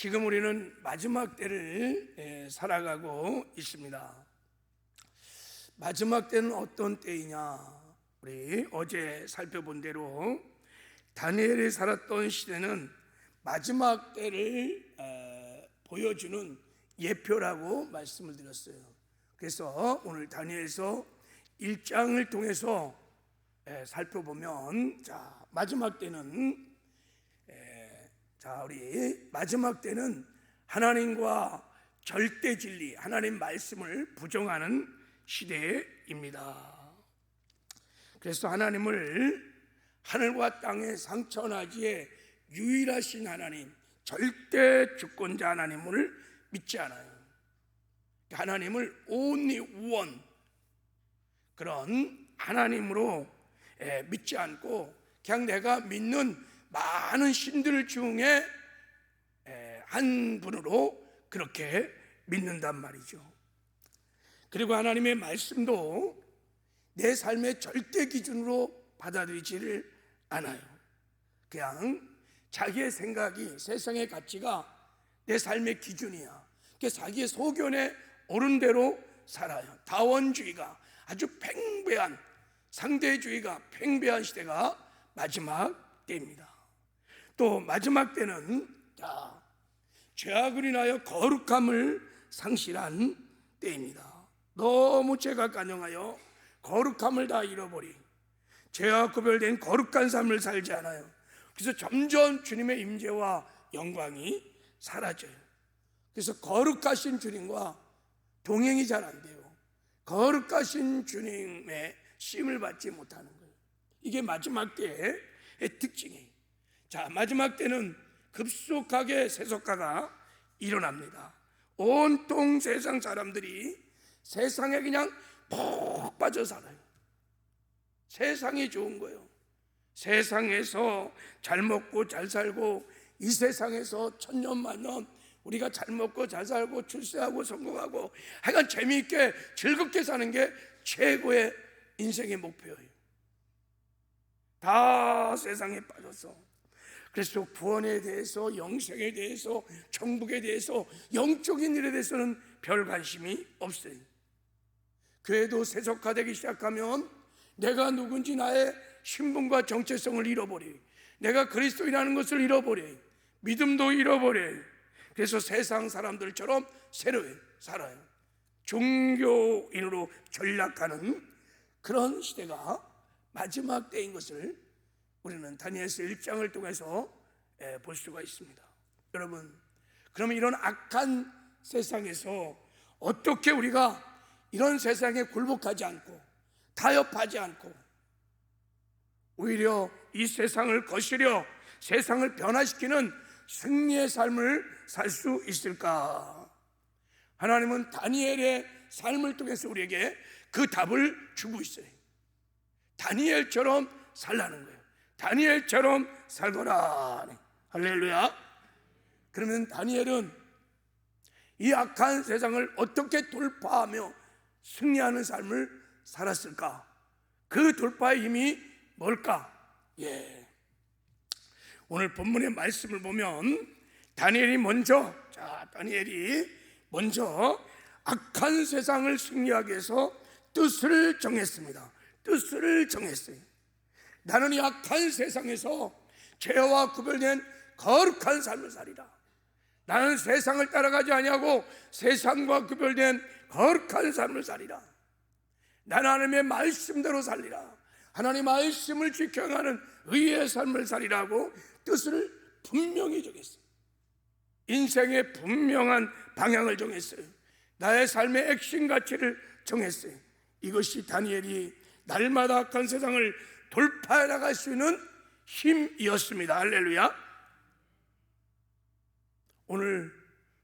지금 우리는 마지막 때를 살아가고 있습니다. 마지막 때는 어떤 때이냐? 우리 어제 살펴본 대로 다니엘이 살았던 시대는 마지막 때를 보여주는 예표라고 말씀을 드렸어요. 그래서 오늘 다니엘서 1장을 통해서 살펴보면, 마지막 때는 우리 마지막 때는 하나님과 절대 진리, 하나님 말씀을 부정하는 시대입니다. 그래서 하나님을 하늘과 땅의 상천하지에 유일하신 하나님, 절대 주권자 하나님을 믿지 않아요. 하나님을 only one, 그런 하나님으로 믿지 않고 그냥 내가 믿는 많은 신들 중에 한 분으로 그렇게 믿는단 말이죠. 그리고 하나님의 말씀도 내 삶의 절대 기준으로 받아들이지를 않아요. 그냥 자기의 생각이, 세상의 가치가 내 삶의 기준이야. 자기의 소견에 옳은 대로 살아요. 다원주의가 아주 팽배한, 상대주의가 팽배한 시대가 마지막 때입니다. 또 마지막 때는 죄악을 인하여 거룩함을 상실한 때입니다. 너무 죄가 간영하여 거룩함을 다 잃어버리, 죄와 구별된 거룩한 삶을 살지 않아요. 그래서 점점 주님의 임재와 영광이 사라져요. 그래서 거룩하신 주님과 동행이 잘 안 돼요. 거룩하신 주님의 쉼을 받지 못하는 거예요. 이게 마지막 때의 특징이에요. 마지막 때는 급속하게 세속화가 일어납니다. 온통 세상 사람들이 세상에 그냥 푹 빠져 살아요. 세상이 좋은 거예요. 세상에서 잘 먹고 잘 살고, 이 세상에서 천년만년 우리가 잘 먹고 잘 살고 출세하고 성공하고 하여간 재미있게 즐겁게 사는 게 최고의 인생의 목표예요. 다 세상에 빠져서, 그래서 구원에 대해서, 영생에 대해서, 천국에 대해서, 영적인 일에 대해서는 별 관심이 없어요. 교회도 세속화되기 시작하면 내가 누군지 나의 신분과 정체성을 잃어버려요. 내가 그리스도인이라는 것을 잃어버려요. 믿음도 잃어버려요. 그래서 세상 사람들처럼 새로이 살아요. 종교인으로 전락하는 그런 시대가 마지막 때인 것을 우리는 다니엘서 1장을 통해서 볼 수가 있습니다. 여러분, 그러면 이런 악한 세상에서 어떻게 우리가 이런 세상에 굴복하지 않고 타협하지 않고 오히려 이 세상을 거스려 세상을 변화시키는 승리의 삶을 살 수 있을까? 하나님은 다니엘의 삶을 통해서 우리에게 그 답을 주고 있어요. 다니엘처럼 살라는 거예요. 다니엘처럼 살거라. 할렐루야. 그러면 다니엘은 이 악한 세상을 어떻게 돌파하며 승리하는 삶을 살았을까? 그 돌파의 힘이 뭘까? 오늘 본문의 말씀을 보면 다니엘이 먼저 악한 세상을 승리하기 위해서 뜻을 정했습니다. 뜻을 정했어요. 나는 이 악한 세상에서 죄와 구별된 거룩한 삶을 살리라. 나는 세상을 따라가지 아니하고 세상과 구별된 거룩한 삶을 살리라. 나는 하나님의 말씀대로 살리라. 하나님 말씀을 지켜가는 의의 삶을 살리라고 뜻을 분명히 정했어요. 인생의 분명한 방향을 정했어요. 나의 삶의 액션 가치를 정했어요. 이것이 다니엘이 날마다 악한 세상을 돌파해 나갈 수 있는 힘이었습니다. 할렐루야. 오늘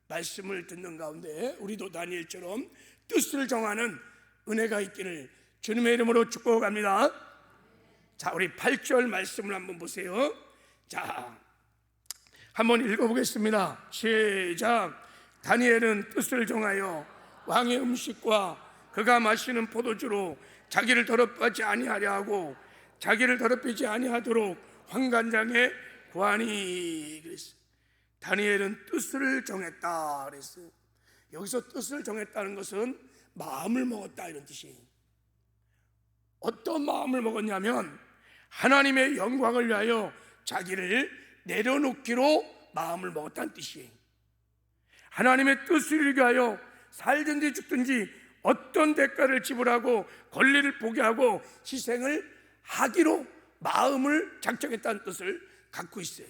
말씀을 듣는 가운데 우리도 다니엘처럼 뜻을 정하는 은혜가 있기를 주님의 이름으로 축복합니다. 우리 8절 말씀을 한번 보세요. 한번 읽어보겠습니다. 시작. 다니엘은 뜻을 정하여 왕의 음식과 그가 마시는 포도주로 자기를 더럽히지 아니하려 하고 자기를 더럽히지 아니하도록 환관장에 구하니. 그랬어요. 다니엘은 뜻을 정했다 그랬어요. 여기서 뜻을 정했다는 것은 마음을 먹었다 이런 뜻이에요. 어떤 마음을 먹었냐면 하나님의 영광을 위하여 자기를 내려놓기로 마음을 먹었다는 뜻이에요. 하나님의 뜻을 위하여 살든지 죽든지 어떤 대가를 지불하고 권리를 포기하고 희생을 하기로 마음을 작정했다는 뜻을 갖고 있어요.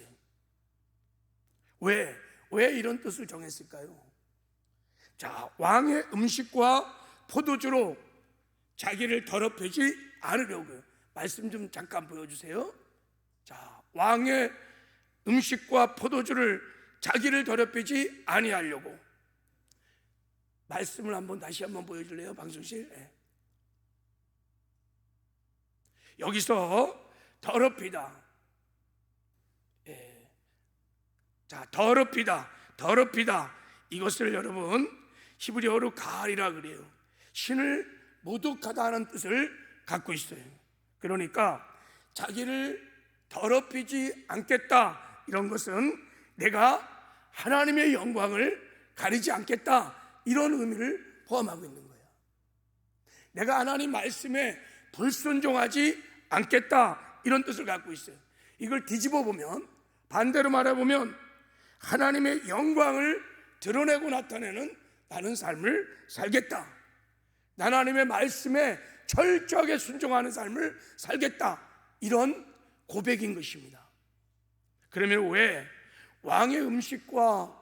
왜 이런 뜻을 정했을까요? 자, 왕의 음식과 포도주로 자기를 더럽히지 않으려고요. 말씀 좀 잠깐 보여주세요. 자, 왕의 음식과 포도주를 자기를 더럽히지 아니하려고. 말씀을 다시 한번 보여줄래요, 방송실? 네. 여기서 더럽히다. 예. 자, 더럽히다. 이것을 여러분 히브리어로 가알이라 그래요. 신을 모독하다 하는 뜻을 갖고 있어요. 그러니까 자기를 더럽히지 않겠다, 이런 것은 내가 하나님의 영광을 가리지 않겠다, 이런 의미를 포함하고 있는 거예요. 내가 하나님 말씀에 불순종하지 않겠다, 이런 뜻을 갖고 있어요. 이걸 뒤집어 보면, 반대로 말해보면 하나님의 영광을 드러내고 나타내는 나는 삶을 살겠다, 하나님의 말씀에 철저하게 순종하는 삶을 살겠다, 이런 고백인 것입니다. 그러면 왜 왕의 음식과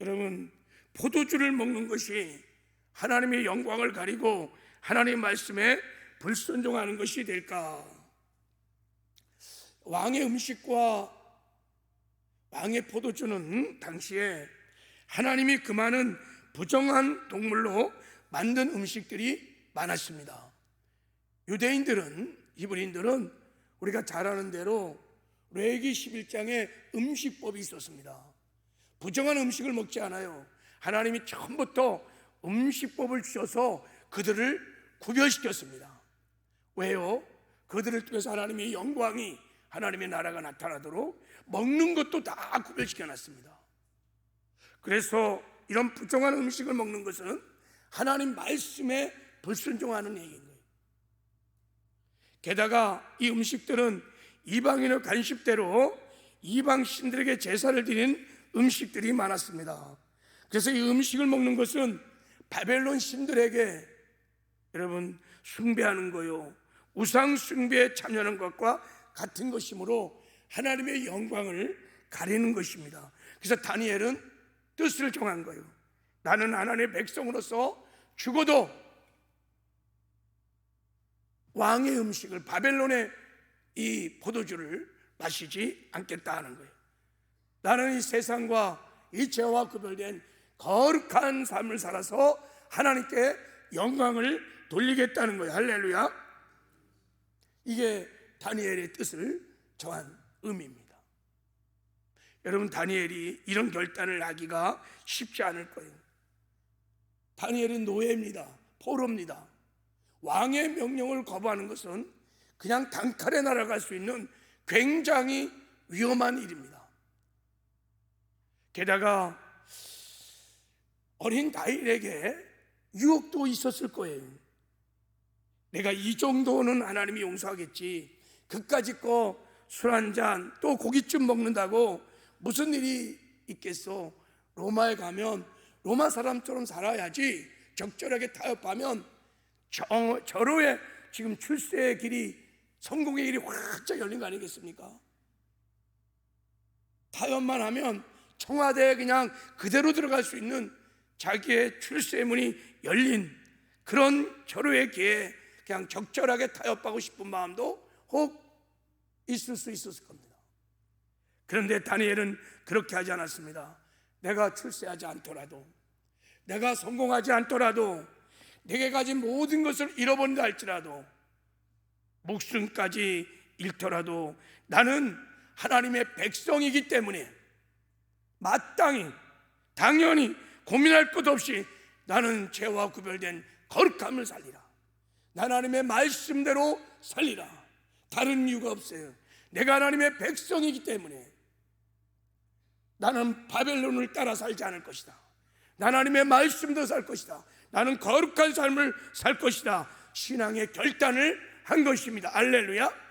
여러분 포도주를 먹는 것이 하나님의 영광을 가리고 하나님의 말씀에 불순종하는 것이 될까? 왕의 음식과 왕의 포도주는 당시에 하나님이 금하는 부정한 동물로 만든 음식들이 많았습니다. 유대인들은, 히브리인들은 우리가 잘 아는 대로 레위기 11장에 음식법이 있었습니다. 부정한 음식을 먹지 않아요. 하나님이 처음부터 음식법을 주셔서 그들을 구별시켰습니다. 왜요? 그들을 통해서 하나님의 영광이, 하나님의 나라가 나타나도록 먹는 것도 다 구별시켜놨습니다. 그래서 이런 부정한 음식을 먹는 것은 하나님 말씀에 불순종하는 얘기인 거예요. 게다가 이 음식들은 이방인의 간식대로 이방 신들에게 제사를 드린 음식들이 많았습니다. 그래서 이 음식을 먹는 것은 바벨론 신들에게 여러분 숭배하는 거요, 우상 숭배에 참여하는 것과 같은 것이므로 하나님의 영광을 가리는 것입니다. 그래서 다니엘은 뜻을 정한 거예요. 나는 하나님의 백성으로서 죽어도 왕의 음식을, 바벨론의 이 포도주를 마시지 않겠다 하는 거예요. 나는 이 세상과 이 죄와 구별된 거룩한 삶을 살아서 하나님께 영광을 돌리겠다는 거예요. 할렐루야. 이게 다니엘의 뜻을 정한 의미입니다. 여러분, 다니엘이 이런 결단을 하기가 쉽지 않을 거예요. 다니엘은 노예입니다. 포로입니다. 왕의 명령을 거부하는 것은 그냥 단칼에 날아갈 수 있는 굉장히 위험한 일입니다. 게다가 어린 다니엘에게 유혹도 있었을 거예요. 내가 이 정도는 하나님이 용서하겠지, 그까짓 거 술 한잔 또 고깃집 먹는다고 무슨 일이 있겠어? 로마에 가면 로마 사람처럼 살아야지, 적절하게 타협하면 절호의 지금 출세의 길이, 성공의 길이 활짝 열린 거 아니겠습니까? 타협만 하면 청와대에 그냥 그대로 들어갈 수 있는 자기의 출세의 문이 열린 그런 절호의 기회에 그냥 적절하게 타협하고 싶은 마음도 혹 있을 수 있었을 겁니다. 그런데 다니엘은 그렇게 하지 않았습니다. 내가 출세하지 않더라도, 내가 성공하지 않더라도, 내게 가진 모든 것을 잃어버린다 할지라도, 목숨까지 잃더라도 나는 하나님의 백성이기 때문에 마땅히, 당연히 고민할 것 없이 나는 죄와 구별된 거룩함을 살리라. 하나님의 말씀대로 살리라. 다른 이유가 없어요. 내가 하나님의 백성이기 때문에 나는 바벨론을 따라 살지 않을 것이다. 나는 하나님의 말씀도 살 것이다. 나는 거룩한 삶을 살 것이다. 신앙의 결단을 한 것입니다. 할렐루야.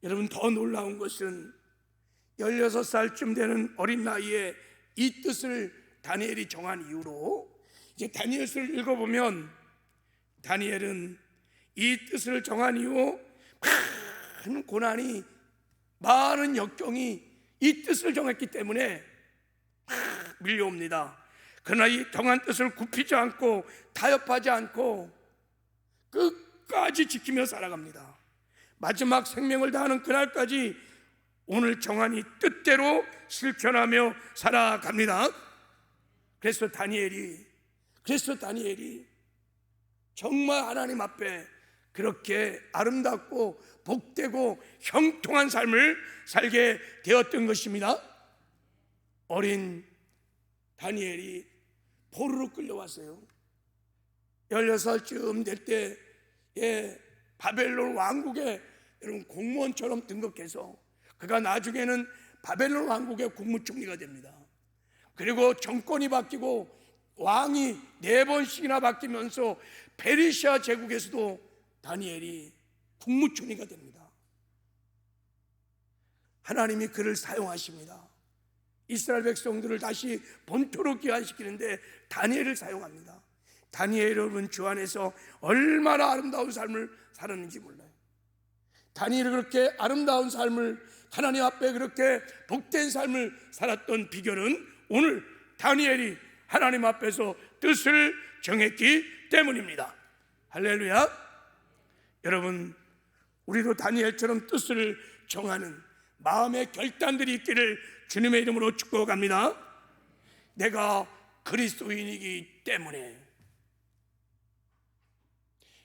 여러분, 더 놀라운 것은 16살쯤 되는 어린 나이에 이 뜻을 다니엘이 정한 이후로 이제 다니엘서를 읽어보면 다니엘은 이 뜻을 정한 이후 많은 고난이, 많은 역경이 이 뜻을 정했기 때문에 밀려옵니다. 그러나 이 정한 뜻을 굽히지 않고 타협하지 않고 끝까지 지키며 살아갑니다. 마지막 생명을 다하는 그날까지 오늘 정한 이 뜻대로 실천하며 살아갑니다. 그래서 다니엘이 정말 하나님 앞에 그렇게 아름답고 복되고 형통한 삶을 살게 되었던 것입니다. 어린 다니엘이 포로로 끌려왔어요. 16살쯤 될 때에 바벨론 왕국에 여러분 공무원처럼 등극해서 그가 나중에는 바벨론 왕국의 국무총리가 됩니다. 그리고 정권이 바뀌고 왕이 4번씩이나 바뀌면서 페르시아 제국에서도 다니엘이 국무총리가 됩니다. 하나님이 그를 사용하십니다. 이스라엘 백성들을 다시 본토로 귀환시키는데 다니엘을 사용합니다. 다니엘 여러분 주 안에서 얼마나 아름다운 삶을 살았는지 몰라요. 다니엘이 그렇게 아름다운 삶을, 하나님 앞에 그렇게 복된 삶을 살았던 비결은 오늘 다니엘이 하나님 앞에서 뜻을 정했기 때문입니다. 할렐루야. 여러분, 우리도 다니엘처럼 뜻을 정하는 마음의 결단들이 있기를 주님의 이름으로 축복합니다. 내가 그리스도인이기 때문에,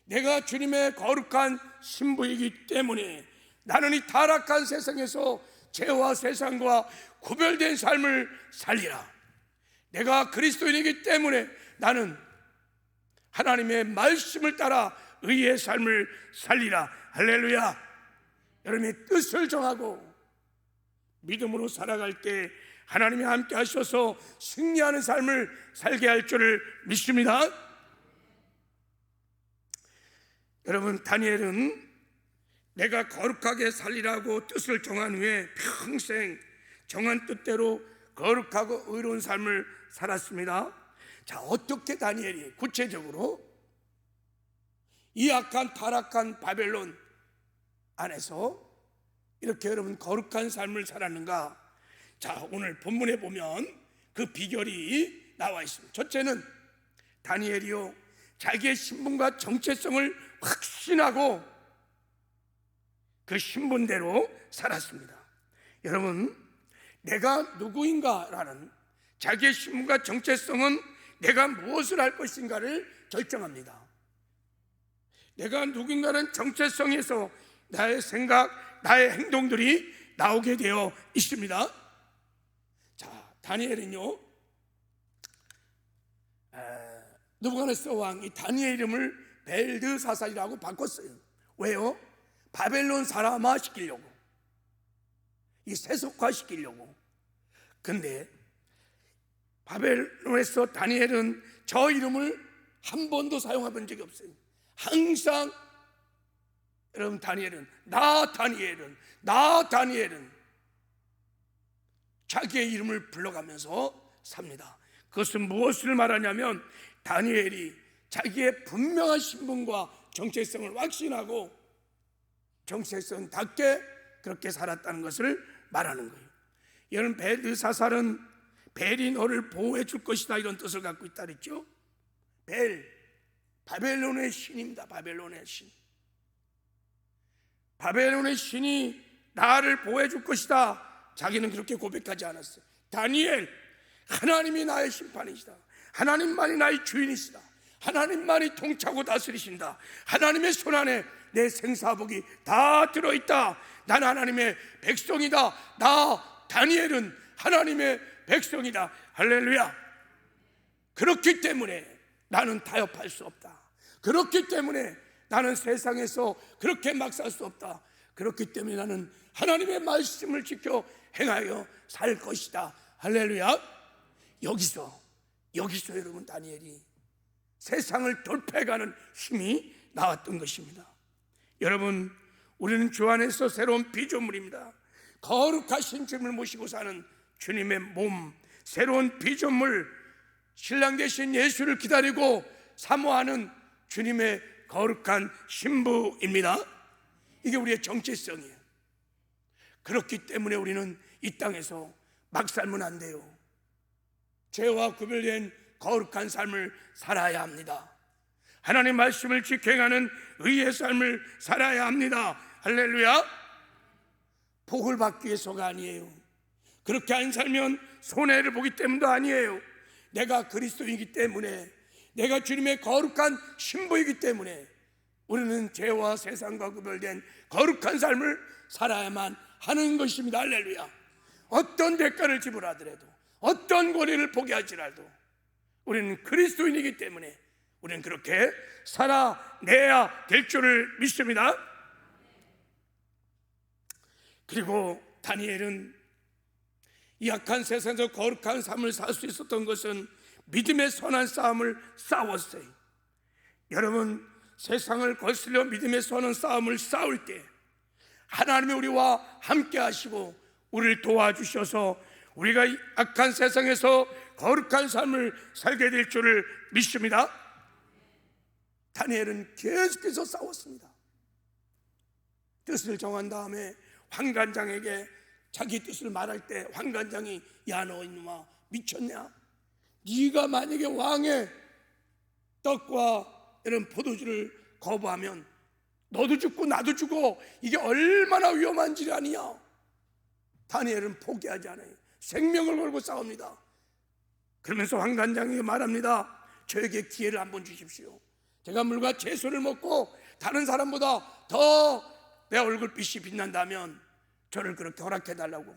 내가 주님의 거룩한 신부이기 때문에 나는 이 타락한 세상에서 죄와 세상과 구별된 삶을 살리라. 내가 그리스도인이기 때문에 나는 하나님의 말씀을 따라 의의 삶을 살리라. 할렐루야. 여러분의 뜻을 정하고 믿음으로 살아갈 때 하나님이 함께 하셔서 승리하는 삶을 살게 할 줄을 믿습니다. 여러분, 다니엘은 내가 거룩하게 살리라고 뜻을 정한 후에 평생 정한 뜻대로 거룩하고 의로운 삶을 살았습니다. 자, 어떻게 다니엘이 구체적으로 이 악한 타락한 바벨론 안에서 이렇게 여러분 거룩한 삶을 살았는가? 자, 오늘 본문에 보면 그 비결이 나와 있습니다. 첫째는 다니엘이요, 자기의 신분과 정체성을 확신하고 그 신분대로 살았습니다. 여러분, 내가 누구인가라는 자기의 신분과 정체성은 내가 무엇을 할 것인가를 결정합니다. 내가 누구인가는 정체성에서 나의 생각, 나의 행동들이 나오게 되어 있습니다. 자, 다니엘은요, 느부갓네살 왕이 다니엘 이름을 벨드사살이라고 바꿨어요. 왜요? 바벨론 사람화 시키려고, 이 세속화 시키려고. 근데 바벨론에서 다니엘은 저 이름을 한 번도 사용해본 적이 없어요. 항상 여러분, 다니엘은 나 다니엘은 자기의 이름을 불러가면서 삽니다. 그것은 무엇을 말하냐면 다니엘이 자기의 분명한 신분과 정체성을 확신하고 정체성답게 그렇게 살았다는 것을 말하는 거예요. 여러분, 벨드사살은 벨이 너를 보호해 줄 것이다, 이런 뜻을 갖고 있다 그랬죠. 벨, 바벨론의 신입니다. 바벨론의 신. 바벨론의 신이 나를 보호해 줄 것이다. 자기는 그렇게 고백하지 않았어요. 다니엘, 하나님이 나의 심판이시다. 하나님만이 나의 주인이시다. 하나님만이 통치하고 다스리신다. 하나님의 손안에 내 생사복이 다 들어있다. 난 하나님의 백성이다. 나 다니엘은 하나님의 백성이다. 할렐루야. 그렇기 때문에 나는 타협할 수 없다. 그렇기 때문에 나는 세상에서 그렇게 막 살 수 없다. 그렇기 때문에 나는 하나님의 말씀을 지켜 행하여 살 것이다. 할렐루야. 여기서 여러분 다니엘이 세상을 돌파해가는 힘이 나왔던 것입니다. 여러분, 우리는 주 안에서 새로운 피조물입니다. 거룩하신 주님을 모시고 사는 주님의 몸, 새로운 피조물, 신랑 되신 예수를 기다리고 사모하는 주님의 거룩한 신부입니다. 이게 우리의 정체성이에요. 그렇기 때문에 우리는 이 땅에서 막 살면 안 돼요. 죄와 구별된 거룩한 삶을 살아야 합니다. 하나님의 말씀을 지켜가는 의의 삶을 살아야 합니다. 할렐루야. 복을 받기 위해서가 아니에요. 그렇게 안 살면 손해를 보기 때문도 아니에요. 내가 그리스도이기 때문에, 내가 주님의 거룩한 신부이기 때문에 우리는 죄와 세상과 구별된 거룩한 삶을 살아야만 하는 것입니다. 할렐루야. 어떤 대가를 지불하더라도, 어떤 권리를 포기하지라도 우리는 그리스도인이기 때문에 우리는 그렇게 살아내야 될 줄을 믿습니다. 그리고 다니엘은 이 악한 세상에서 거룩한 삶을 살 수 있었던 것은 믿음의 선한 싸움을 싸웠어요. 여러분, 세상을 거슬려 믿음의 선한 싸움을 싸울 때 하나님이 우리와 함께 하시고 우리를 도와주셔서 우리가 이 악한 세상에서 거룩한 삶을 살게 될 줄을 믿습니다. 다니엘은 계속해서 싸웠습니다. 뜻을 정한 다음에 환관장에게 자기 뜻을 말할 때 환관장이, 야, 너 이놈아 미쳤냐? 네가 만약에 왕의 떡과 이런 포도주를 거부하면 너도 죽고 나도 죽어. 이게 얼마나 위험한 질 아니냐? 다니엘은 포기하지 않아요. 생명을 걸고 싸웁니다. 그러면서 환관장에게 말합니다. 저에게 기회를 한번 주십시오. 제가 물과 채소를 먹고 다른 사람보다 더 내 얼굴빛이 빛난다면 저를 그렇게 허락해달라고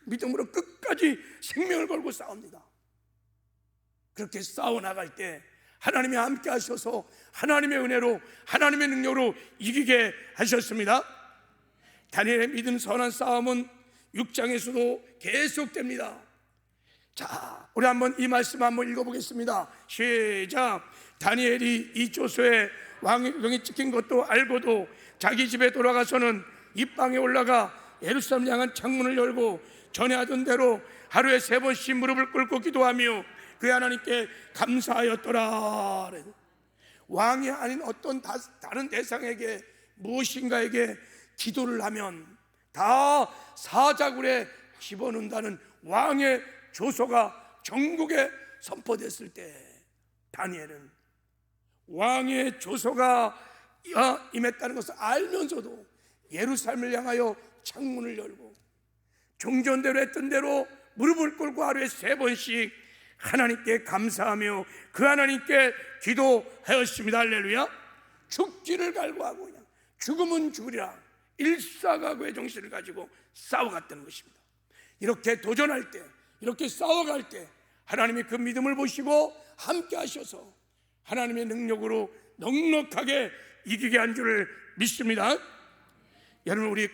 믿음으로 끝까지 생명을 걸고 싸웁니다. 그렇게 싸워나갈 때 하나님이 함께 하셔서 하나님의 은혜로, 하나님의 능력으로 이기게 하셨습니다. 다니엘의 믿음 선한 싸움은 6장에서도 계속됩니다. 자, 우리 한번 이 말씀 한번 읽어보겠습니다. 시작. 다니엘이 이 조서에 왕의 병이 찍힌 것도 알고도 자기 집에 돌아가서는 입방에 올라가 예루살렘 향한 창문을 열고 전에 하던 대로 하루에 3번씩 무릎을 꿇고 기도하며 그 하나님께 감사하였더라. 왕이 아닌 어떤 다른 대상에게 무엇인가에게 기도를 하면 다 사자굴에 집어넣는다는 왕의 조서가 전국에 선포됐을 때 다니엘은 왕의 조서가 임했다는 것을 알면서도 예루살렘을 향하여 창문을 열고 종전대로 했던 대로 무릎을 꿇고 하루에 3번씩 하나님께 감사하며 그 하나님께 기도하였습니다. 할렐루야. 죽기를 갈구하고 그냥 죽으면 죽으리라 일사각오의 정신을 가지고 싸워갔다는 것입니다. 이렇게 도전할 때, 이렇게 싸워갈 때 하나님이 그 믿음을 보시고 함께 하셔서 하나님의 능력으로 넉넉하게 이기게 한 줄을 믿습니다. 여러분,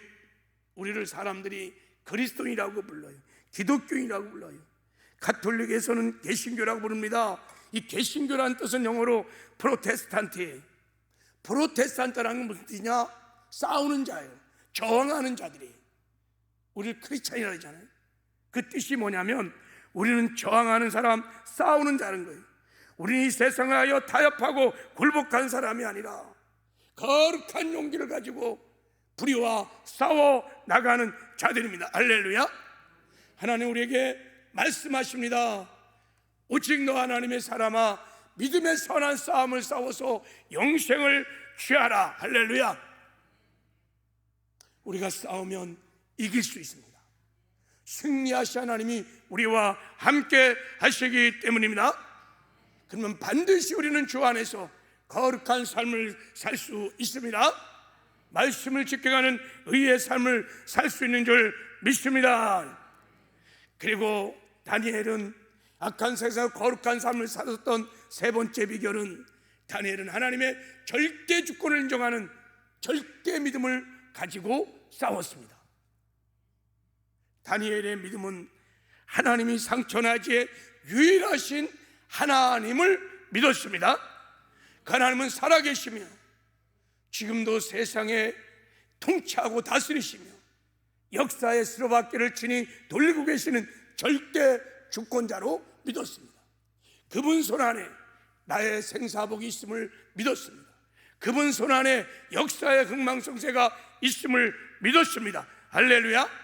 우리를 사람들이 그리스도인이라고 불러요. 기독교인이라고 불러요. 가톨릭에서는 개신교라고 부릅니다. 이 개신교라는 뜻은 영어로 프로테스탄트예요. 프로테스탄트라는 건 무슨 뜻이냐? 싸우는 자예요. 저항하는 자들이에요. 우리를 크리스찬이라고 하잖아요. 그 뜻이 뭐냐면 우리는 저항하는 사람, 싸우는 자는 거예요. 우리는 이 세상을 하여 타협하고 굴복한 사람이 아니라 거룩한 용기를 가지고 불의와 싸워 나가는 자들입니다. 할렐루야. 하나님 우리에게 말씀하십니다. 오직 너 하나님의 사람아, 믿음의 선한 싸움을 싸워서 영생을 취하라. 할렐루야. 우리가 싸우면 이길 수 있습니다. 승리하신 하나님이 우리와 함께 하시기 때문입니다. 그러면 반드시 우리는 주 안에서 거룩한 삶을 살 수 있습니다. 말씀을 지켜가는 의의 삶을 살 수 있는 줄 믿습니다. 그리고 다니엘은 악한 세상에서 거룩한 삶을 살았던 3번째 비결은 다니엘은 하나님의 절대 주권을 인정하는 절대 믿음을 가지고 싸웠습니다. 다니엘의 믿음은 하나님이 상천하지의 유일하신 하나님을 믿었습니다. 그 하나님은 살아계시며 지금도 세상에 통치하고 다스리시며 역사의 스로바퀴를 친히 돌리고 계시는 절대 주권자로 믿었습니다. 그분 손 안에 나의 생사복이 있음을 믿었습니다. 그분 손 안에 역사의 흥망성쇠가 있음을 믿었습니다. 할렐루야.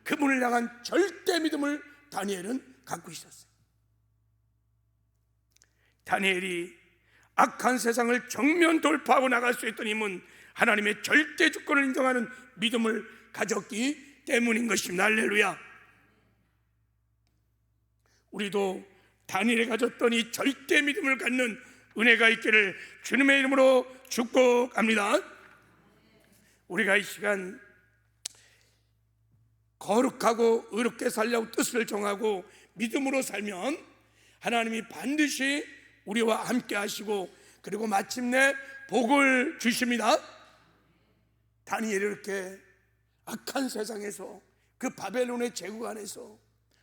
그분을 향한 절대 믿음을 다니엘은 갖고 있었어요. 다니엘이 악한 세상을 정면 돌파하고 나갈 수 있던 힘은 하나님의 절대 주권을 인정하는 믿음을 가졌기 때문인 것입니다. 할렐루야. 우리도 다니엘이 가졌던 이 절대 믿음을 갖는 은혜가 있기를 주님의 이름으로 축복합니다. 우리가 이 시간 거룩하고 의롭게 살려고 뜻을 정하고 믿음으로 살면 하나님이 반드시 우리와 함께 하시고 그리고 마침내 복을 주십니다. 다니엘이 이렇게 악한 세상에서 그 바벨론의 제국 안에서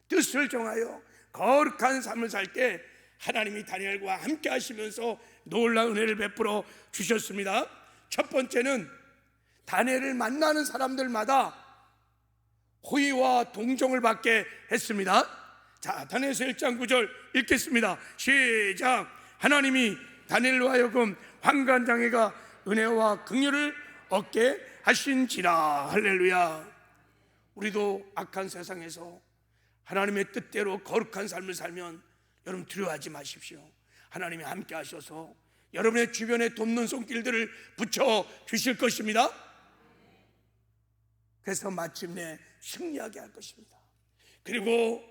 뜻을 정하여 거룩한 삶을 살 때 하나님이 다니엘과 함께 하시면서 놀라운 은혜를 베풀어 주셨습니다. 첫 번째는 다니엘을 만나는 사람들마다 호의와 동정을 받게 했습니다. 자, 다니엘서 1장 9절 읽겠습니다. 시작. 하나님이 다니엘로 하여금 환관장애가 은혜와 긍휼을 얻게 하신지라. 할렐루야. 우리도 악한 세상에서 하나님의 뜻대로 거룩한 삶을 살면 여러분 두려워하지 마십시오. 하나님이 함께 하셔서 여러분의 주변에 돕는 손길들을 붙여 주실 것입니다. 그래서 마침내 승리하게 할 것입니다. 그리고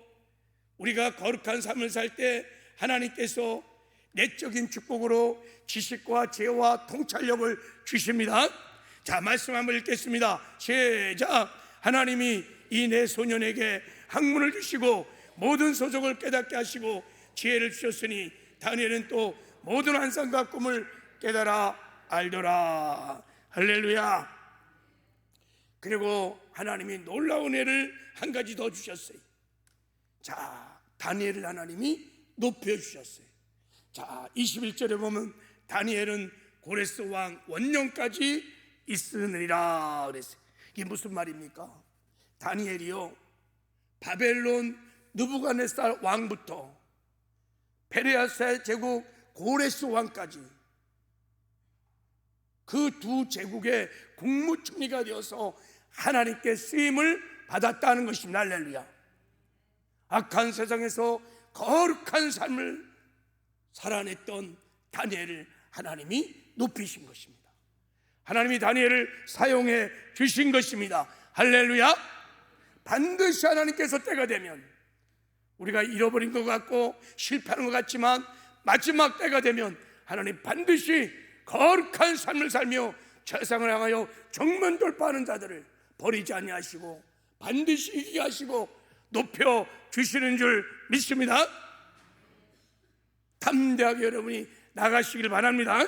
우리가 거룩한 삶을 살 때 하나님께서 내적인 축복으로 지식과 지혜와 통찰력을 주십니다. 자, 말씀 한번 읽겠습니다. 시작. 하나님이 이 내 소년에게 학문을 주시고 모든 소속을 깨닫게 하시고 지혜를 주셨으니 다니엘은 또 모든 환상과 꿈을 깨달아 알더라. 할렐루야. 그리고 하나님이 놀라운 은혜를 한 가지 더 주셨어요. 자, 다니엘을 하나님이 높여주셨어요. 자, 21절에 보면 다니엘은 고레스 왕 원년까지 있으느니라 그랬어요. 이게 무슨 말입니까? 다니엘이요, 바벨론 느부갓네살 왕부터 페르시아 제국 고레스 왕까지 그 두 제국의 국무총리가 되어서 하나님께 쓰임을 받았다는 것입니다. 할렐루야. 악한 세상에서 거룩한 삶을 살아냈던 다니엘을 하나님이 높이신 것입니다. 하나님이 다니엘을 사용해 주신 것입니다. 할렐루야. 반드시 하나님께서 때가 되면 우리가 잃어버린 것 같고 실패하는 것 같지만 마지막 때가 되면 하나님 반드시 거룩한 삶을 살며 세상을 향하여 정면 돌파하는 자들을 버리지 아니하시고 반드시 이기게 하시고 높여 주시는 줄 믿습니다. 담대하게 여러분이 나가시길 바랍니다.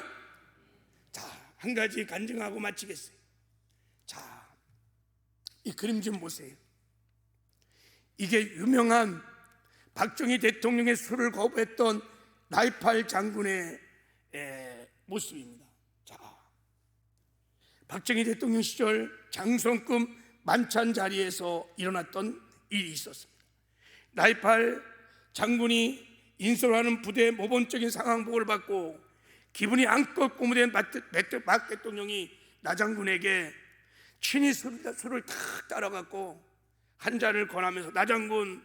자, 한 가지 간증하고 마치겠어요. 자, 이 그림 좀 보세요. 이게 유명한 박정희 대통령의 술을 거부했던 나이팔 장군의 모습입니다. 자, 박정희 대통령 시절 장성급 만찬 자리에서 일어났던 일이 있었습니다. 나이팔 장군이 인솔하는 부대의 모범적인 상황 보고를 받고 기분이 한껏 고무된 박 대통령이 나 장군에게 친히 술을 탁 따라갖고 한 잔을 권하면서 나 장군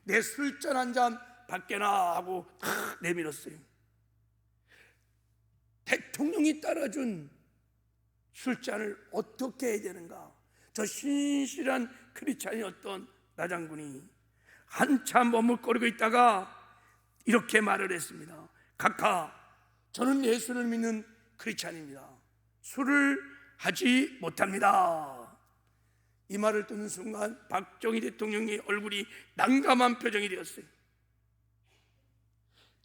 내 술잔 한 잔 받게나 하고 탁 내밀었어요. 대통령이 따라준 술잔을 어떻게 해야 되는가? 저 신실한 크리스찬이었던 나 장군이 한참 머뭇거리고 있다가 이렇게 말을 했습니다. 각하, 저는 예수를 믿는 크리스찬입니다. 술을 하지 못합니다. 이 말을 듣는 순간 박정희 대통령의 얼굴이 난감한 표정이 되었어요.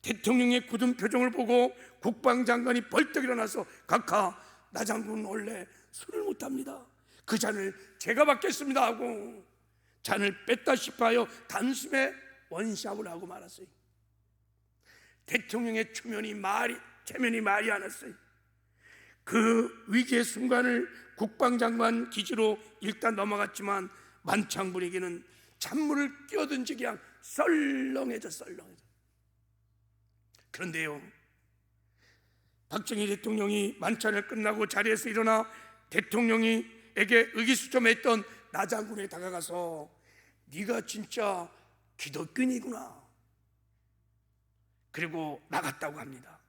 대통령의 굳은 표정을 보고 국방장관이 벌떡 일어나서 각하, 나 장군은 원래 술을 못합니다. 그 잔을 제가 받겠습니다 하고 잔을 뺐다 싶어요 단숨에 원샷을 하고 말았어요. 대통령의 체면이 말이 않았어요. 그 위기의 순간을 국방장관 기지로 일단 넘어갔지만 만찬 분위기는 찬물을 끼얹은 지 그냥 썰렁해져. 그런데요, 박정희 대통령이 만찬을 끝나고 자리에서 일어나 대통령에게 의기소침했던 나 장군에 다가가서 네가 진짜 기독교인이구나, 그리고 나갔다고 합니다.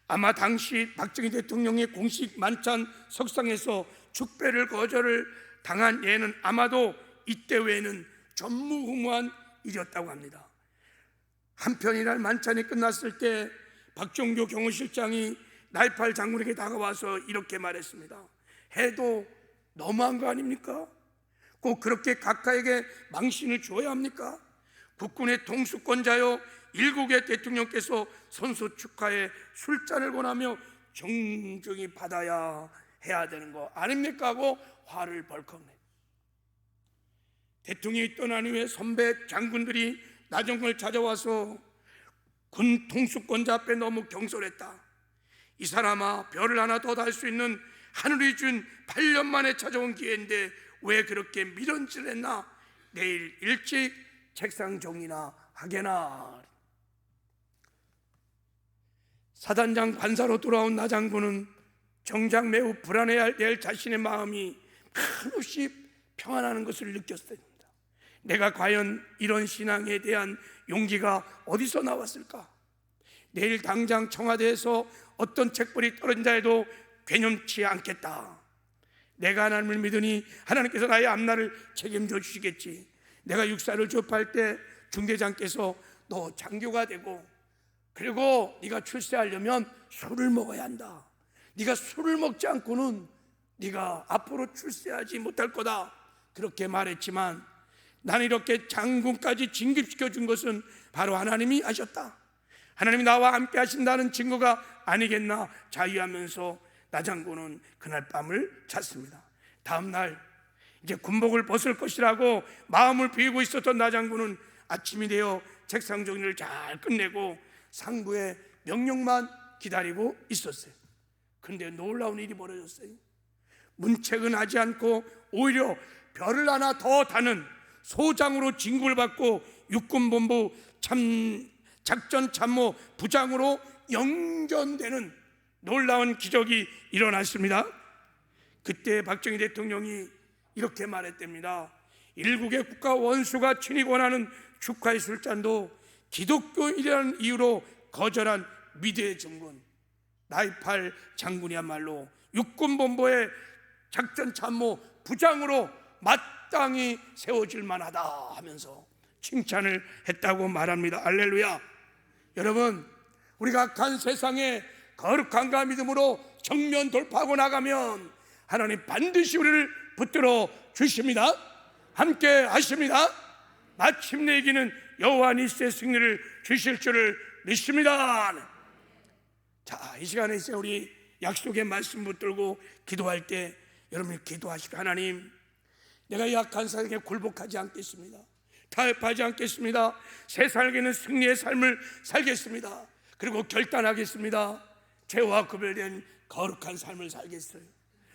아마 당시 박정희 대통령의 공식 만찬 석상에서 축배를 거절을 당한 예는 아마도 이때 외에는 전무후무한 일이었다고 합니다. 한편 이날 만찬이 끝났을 때 박종교 경호실장이 나이팔 장군에게 다가와서 이렇게 말했습니다. 해도 너무한 거 아닙니까? 꼭 그렇게 각하에게 망신을 줘야 합니까? 국군의 통수권자여 일국의 대통령께서 선수 축하에 술잔을 권하며 정중히 받아야 해야 되는 거 아닙니까? 하고 화를 벌컥 내. 대통령이 떠난 후에 선배 장군들이 나정을 찾아와서 군 통수권자 앞에 너무 경솔했다. 이 사람아, 별을 하나 더 달 수 있는 하늘이 준 8년 만에 찾아온 기회인데 왜 그렇게 미련질 했나? 내일 일찍 책상 정리나 하게나. 사단장 관사로 돌아온 나 장군은 정작 매우 불안해야 될 자신의 마음이 한없이 평안하는 것을 느꼈습니다. 내가 과연 이런 신앙에 대한 용기가 어디서 나왔을까? 내일 당장 청와대에서 어떤 책벌이 떨어진다 해도 괴념치 않겠다. 내가 하나님을 믿으니 하나님께서 나의 앞날을 책임져 주시겠지. 내가 육사를 접할 때 중대장께서 너 장교가 되고, 그리고 네가 출세하려면 술을 먹어야 한다. 네가 술을 먹지 않고는 네가 앞으로 출세하지 못할 거다. 그렇게 말했지만 나는 이렇게 장군까지 진급시켜 준 것은 바로 하나님이 하셨다. 하나님이 나와 함께 하신다는 증거가 아니겠나 자유하면서 나 장군은 그날 밤을 잤습니다. 다음 날 이제 군복을 벗을 것이라고 마음을 비우고 있었던 나 장군은 아침이 되어 책상 정리를 잘 끝내고 상부의 명령만 기다리고 있었어요. 그런데 놀라운 일이 벌어졌어요. 문책은 하지 않고 오히려 별을 하나 더 다는 소장으로 진급을 받고 육군본부 작전참모 부장으로 영전되는 놀라운 기적이 일어났습니다. 그때 박정희 대통령이 이렇게 말했답니다. 일국의 국가 원수가 친히 권하는 축하의 술잔도 기독교인이라는 이유로 거절한 위대의 정군 나이팔 장군이야말로 육군본부의 작전참모 부장으로 마땅히 세워질 만하다 하면서 칭찬을 했다고 말합니다. 할렐루야. 여러분, 우리가 간 세상에 거룩함과 믿음으로 정면 돌파하고 나가면 하나님 반드시 우리를 붙들어 주십니다. 함께 하십니다. 마침내 이기는 여호와 니스의 승리를 주실 줄을 믿습니다. 자, 이 시간에 이제 우리 약속의 말씀 붙들고 기도할 때 여러분이 기도하시고, 하나님, 내가 약한 사람에게 굴복하지 않겠습니다. 타협하지 않겠습니다. 세상에는 승리의 삶을 살겠습니다. 그리고 결단하겠습니다. 죄와 구별된 거룩한 삶을 살겠어요.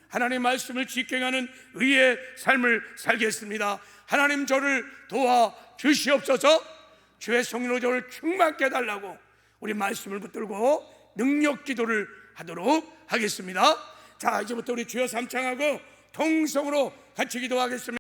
하나님 말씀을 지켜가는 의의 삶을 살겠습니다. 하나님 저를 도와 주시옵소서. 주의 성령으로 저를 충만케 해달라고 우리 말씀을 붙들고 능력 기도를 하도록 하겠습니다. 자, 이제부터 우리 주여 삼창하고 통성으로 같이 기도하겠습니다.